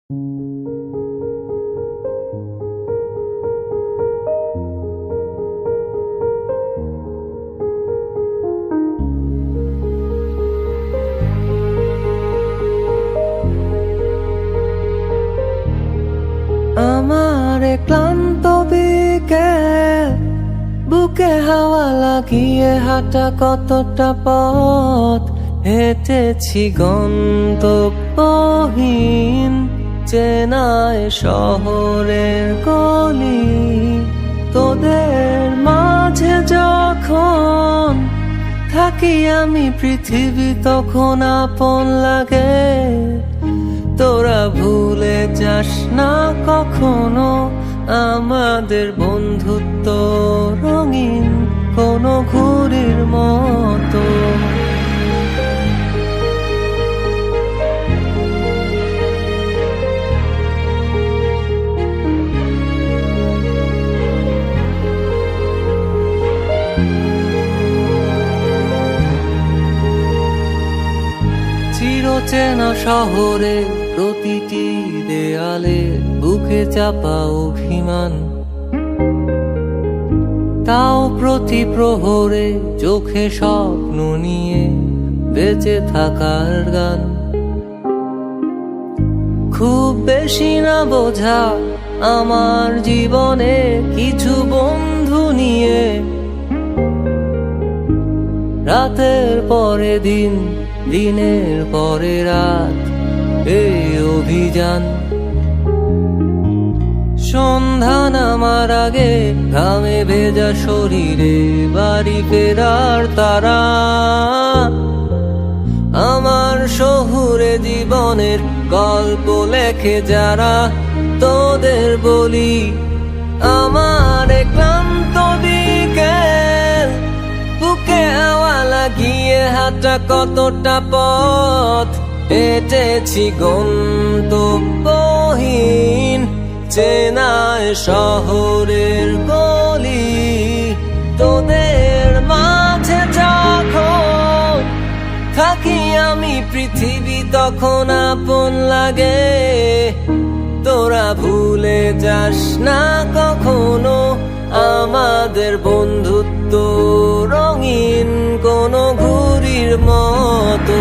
আমার ক্লান্ত বিকেল, বুকে হাওয়া লাগিয়ে হাঁটা কতটা পথ হেঁটেছি গন্তব্যহীন চেনায় শহরের গলি। তোদের মাঝে যখন থাকি আমি পৃথিবী তখন আপন লাগে। তোরা ভুলে যাস না কখনো আমাদের বন্ধুত্ব রঙিন কোনো ঘুড়ির মতো। চিরচেনা শহরে প্রতিটি দেয়ালে বুকে চাপা অভিমান, তাও প্রতি প্রহরে চোখে স্বপ্ন নিয়ে বেঁচে থাকার গান। খুব বেশি না বোঝা আমার জীবনে কিছু বন্ধু নিয়ে, রাতের পরে দিন, দিনের পরে রাত এই অভিযান। সন্ধ্যা নামার আগে ঘামে ভেজা শরীরে বাড়ি ফেরার তারা। আমার শহুরে জীবনের গল্প লেখে যারা, তোদের বলি আমার ক্লান্ত বিকেল, বুকে হাওয়া লাগিয়ে হাঁটা কতটা পথ হেঁটেছি গন্তব্যহীন চেনায় শহরের গলি। তোদের মাঝে যখন থাকি আমি পৃথিবী তখন আপন লাগে। তোরা ভুলে যাস না কখনো আমাদের বন্ধুত্ব রঙিন কোনো ঘুড়ির মতো।